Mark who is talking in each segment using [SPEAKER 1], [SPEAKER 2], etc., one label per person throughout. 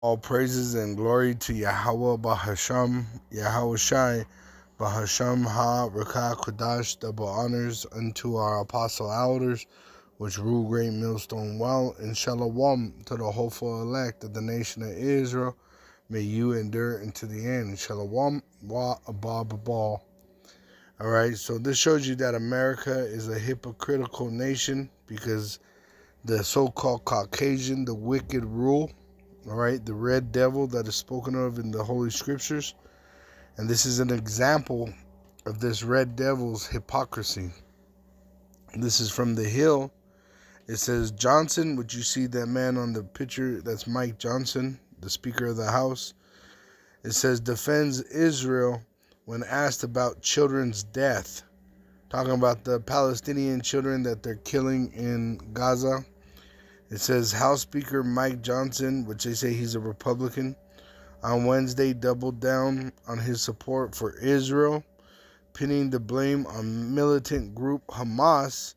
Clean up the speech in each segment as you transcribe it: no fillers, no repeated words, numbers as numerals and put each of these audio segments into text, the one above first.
[SPEAKER 1] All praises and glory to Yahweh Bahasham, Yahweh Shai, Bahasham Ha Rakah Kodash, double honors unto our apostle elders, which rule great millstone well, and shalom to the hopeful elect of the nation of Israel. May you endure into the end. Shalom wa abba. Alright, so this shows you that America is a hypocritical nation because the so-called Caucasian, the wicked rule. All right, the red devil that is spoken of in the Holy Scriptures. And this is an example of this red devil's hypocrisy. And this is from The Hill. It says, Johnson, would you see that man on the picture? That's Mike Johnson, the Speaker of the House. It says, defends Israel when asked about children's death. Talking about the Palestinian children that they're killing in Gaza. It says House Speaker Mike Johnson, which they say he's a Republican, on Wednesday doubled down on his support for Israel, pinning the blame on militant group Hamas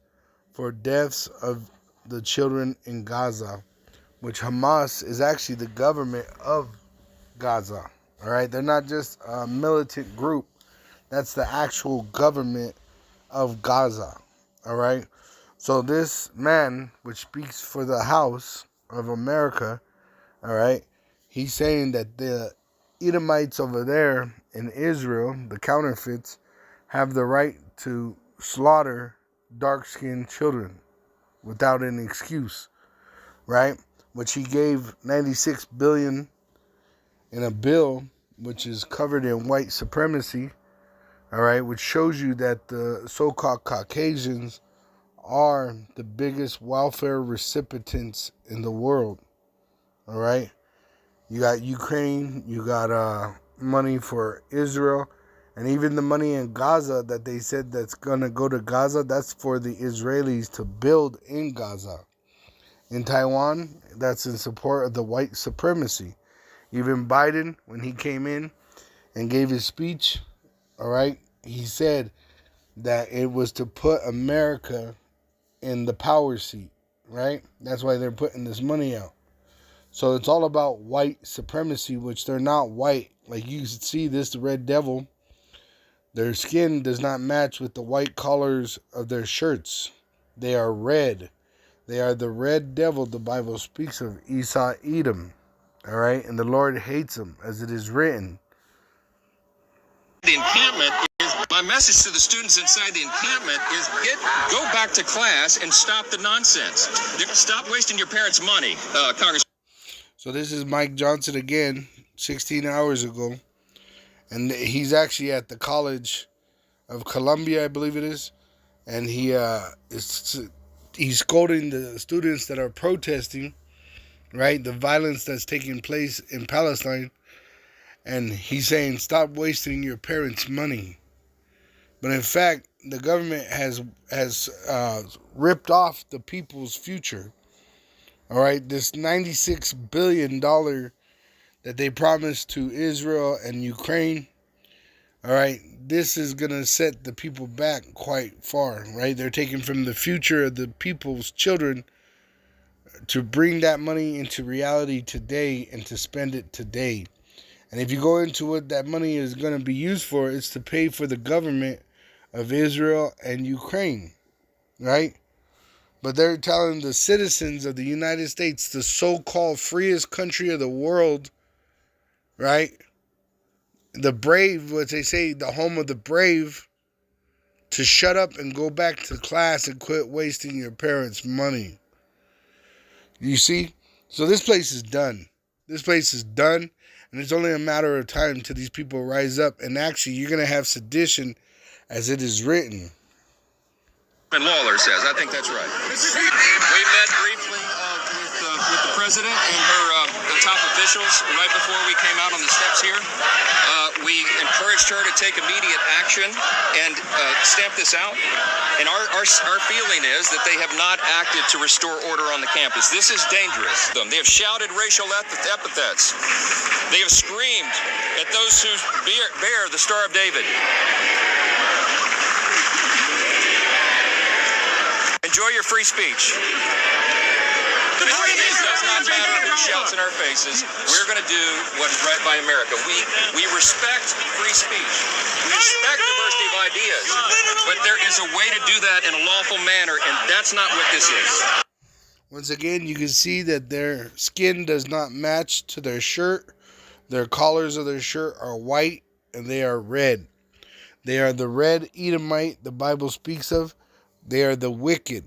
[SPEAKER 1] for deaths of the children in Gaza, which Hamas is actually the government of Gaza. All right, they're not just a militant group. That's the actual government of Gaza. All right. So this man, which speaks for the House of America, all right, he's saying that the Edomites over there in Israel, the counterfeits, have the right to slaughter dark-skinned children without any excuse, right? Which he gave $96 billion in a bill which is covered in white supremacy, all right, which shows you that the so-called Caucasians are the biggest welfare recipients in the world. All right, you got Ukraine, you got money for Israel, and even the money in Gaza that they said that's gonna go to Gaza, that's for the Israelis to build in Gaza. In Taiwan, that's in support of the white supremacy. Even Biden, when he came in and gave his speech, all right, he said that it was to put America in the power seat, right? That's why they're putting this money out. So it's all about white supremacy, which they're not white. Like you see this, the red devil, their skin does not match with the white collars of their shirts. They are red. They are the red devil the Bible speaks of, Esau, Edom. All right? And the Lord hates them, as it is written.
[SPEAKER 2] The encampment is, my message to the students inside the encampment is go back to class and stop the nonsense. Stop wasting your parents' money, Congress.
[SPEAKER 1] So this is Mike Johnson again, 16 hours ago. And he's actually at the College of Columbia, I believe it is. And he's scolding the students that are protesting, right? The violence that's taking place in Palestine. And he's saying, stop wasting your parents' money. But in fact, the government has ripped off the people's future. All right, this $96 billion that they promised to Israel and Ukraine, all right, this is going to set the people back quite far, right? They're taking from the future of the people's children to bring that money into reality today and to spend it today. And if you go into what that money is going to be used for, it's to pay for the government of Israel and Ukraine, right? But they're telling the citizens of the United States, the so-called freest country of the world, right? The brave, what they say, the home of the brave, to shut up and go back to class and quit wasting your parents' money. You see? So this place is done. This place is done. And it's only a matter of time till these people rise up. And actually, you're going to have sedition as it is written.
[SPEAKER 2] And Lawler says, I think that's right. We met briefly with the president and the top officials right before we came out on the steps here. We encouraged her to take immediate action and stamp this out. And our feeling is that they have not acted to restore order on the campus. This is dangerous. They have shouted racial epithets. They have screamed at those who bear the Star of David. Enjoy your free speech. It does not matter who shouts in our faces. We're going to do what is right by America. We respect free speech. We respect diversity of ideas. But there is a way to do that in a lawful manner, and that's not what this is.
[SPEAKER 1] Once again, you can see that their skin does not match to their shirt. Their collars of their shirt are white, and they are red. They are the red Edomite the Bible speaks of. They are the wicked.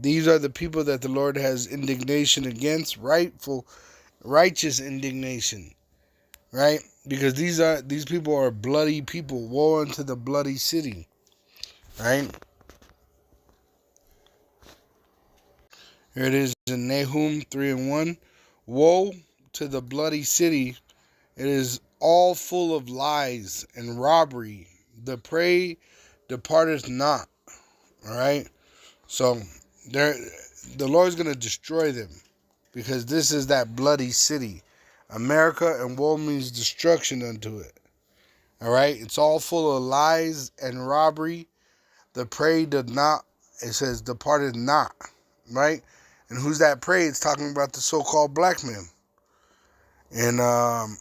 [SPEAKER 1] These are the people that the Lord has indignation against, righteous indignation, right? Because these people are bloody people. Woe unto the bloody city, right? Here it is in Nahum 3:1. Woe to the bloody city. It is all full of lies and robbery. The prey departeth not. All right. So the Lord's going to destroy them because this is that bloody city. America, and woe means destruction unto it. All right. It's all full of lies and robbery. The prey did not, it says, departed not. Right. And who's that prey? It's talking about the so-called black man. And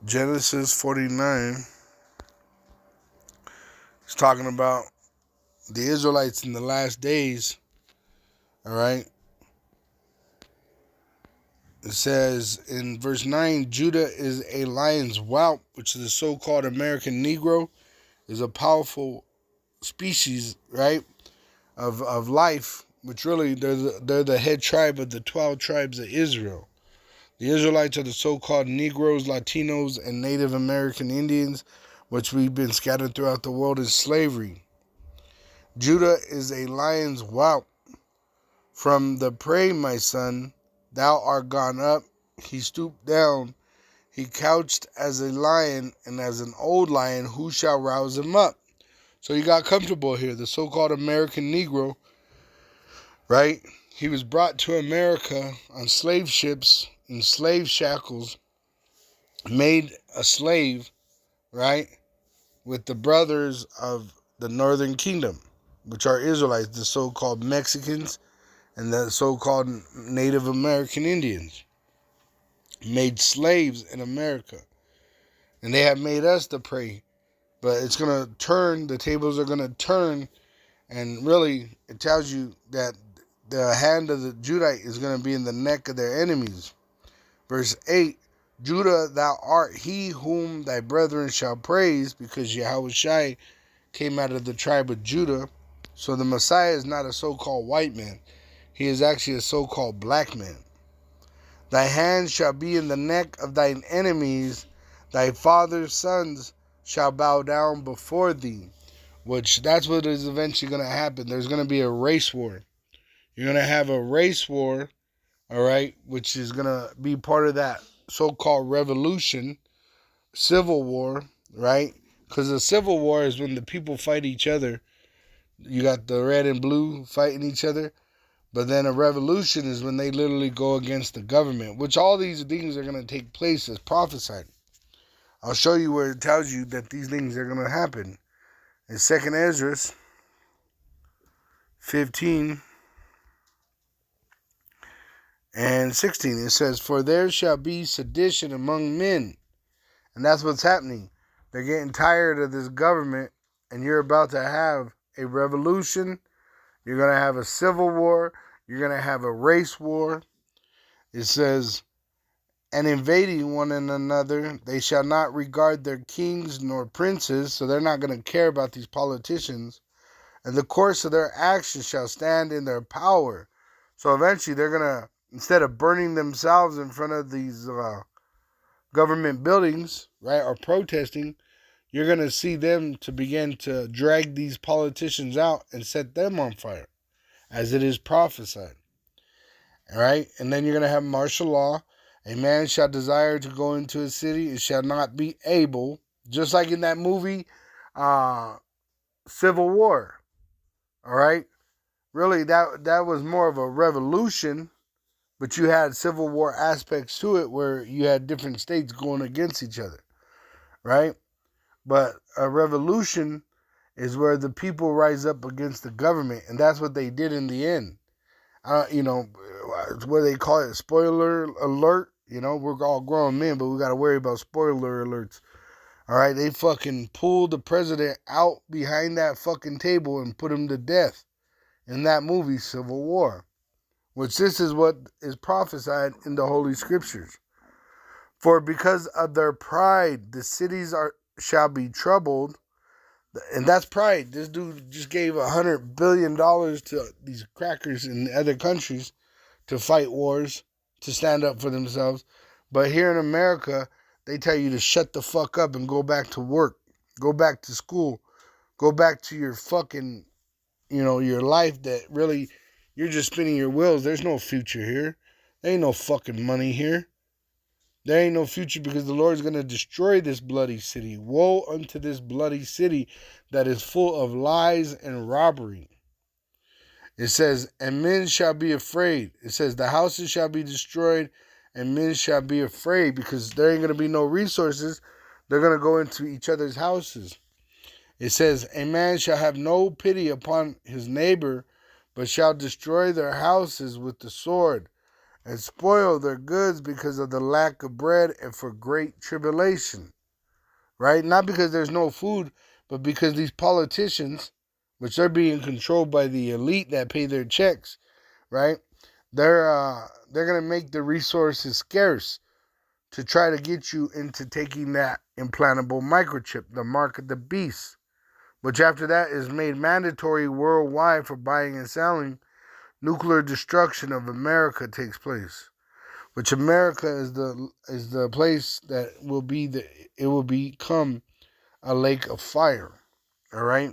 [SPEAKER 1] Genesis 49 is talking about the Israelites in the last days. All right. It says in verse 9, Judah is a lion's whelp, which is the so-called American Negro, is a powerful species, right, of life, which really they're the head tribe of the 12 tribes of Israel. The Israelites are the so-called Negroes, Latinos, and Native American Indians, which we've been scattered throughout the world as slavery. Judah is a lion's whelp. From the prey, my son, thou art gone up. He stooped down. He couched as a lion, and as an old lion, who shall rouse him up? So he got comfortable here. The so-called American Negro, right? He was brought to America on slave ships in slave shackles, made a slave, right, with the brothers of the Northern Kingdom, which are Israelites, the so-called Mexicans, and the so-called Native American Indians. Made slaves in America. And they have made us the prey. But it's going to turn, the tables are going to turn, and really, it tells you that the hand of the Judite is going to be in the neck of their enemies. Verse 8, Judah, thou art he whom thy brethren shall praise, because Yahushua came out of the tribe of Judah. So the Messiah is not a so-called white man. He is actually a so-called black man. Thy hand shall be in the neck of thine enemies. Thy father's sons shall bow down before thee. Which, that's what is eventually going to happen. There's going to be a race war. You're going to have a race war, all right, which is going to be part of that so-called revolution, civil war, right? Because a civil war is when the people fight each other. You got the red and blue fighting each other. But then a revolution is when they literally go against the government, which all these things are going to take place as prophesied. I'll show you where it tells you that these things are going to happen. In 2nd Ezra 15 and 16, it says, for there shall be sedition among men. And that's what's happening. They're getting tired of this government, and you're about to have a revolution. You're going to have a civil war. You're going to have a race war. It says, and invading one another, they shall not regard their kings nor princes. So they're not going to care about these politicians. And the course of their actions shall stand in their power. So eventually they're going to, instead of burning themselves in front of these government buildings, right, or protesting, you're going to see them to begin to drag these politicians out and set them on fire, as it is prophesied. All right, and then you're going to have martial law. A man shall desire to go into a city and shall not be able, just like in that movie, Civil War. All right, really, that was more of a revolution, but you had Civil War aspects to it where you had different states going against each other, right? But a revolution is where the people rise up against the government, and that's what they did in the end. It's what they call it, spoiler alert. We're all grown men, but we got to worry about spoiler alerts. All right, they fucking pulled the president out behind that fucking table and put him to death in that movie, Civil War, which this is what is prophesied in the Holy Scriptures. For because of their pride, the cities shall be troubled. And that's pride. This dude just gave $100 billion to these crackers in other countries to fight wars, to stand up for themselves. But here in America, they tell you to shut the fuck up and go back to work. Go back to school. Go back to your fucking, your life that really, you're just spinning your wheels. There's no future here. There ain't no fucking money here. There ain't no future because the Lord's going to destroy this bloody city. Woe unto this bloody city that is full of lies and robbery. It says, and men shall be afraid. It says, the houses shall be destroyed and men shall be afraid because there ain't going to be no resources. They're going to go into each other's houses. It says, a man shall have no pity upon his neighbor, but shall destroy their houses with the sword and spoil their goods because of the lack of bread and for great tribulation. Right? Not because there's no food, but because these politicians, which they're being controlled by the elite that pay their checks, right? They're going to make the resources scarce to try to get you into taking that implantable microchip, the mark of the beast, which after that is made mandatory worldwide for buying and selling. Nuclear destruction of America takes place, which America is the place that will be it will become a lake of fire. All right,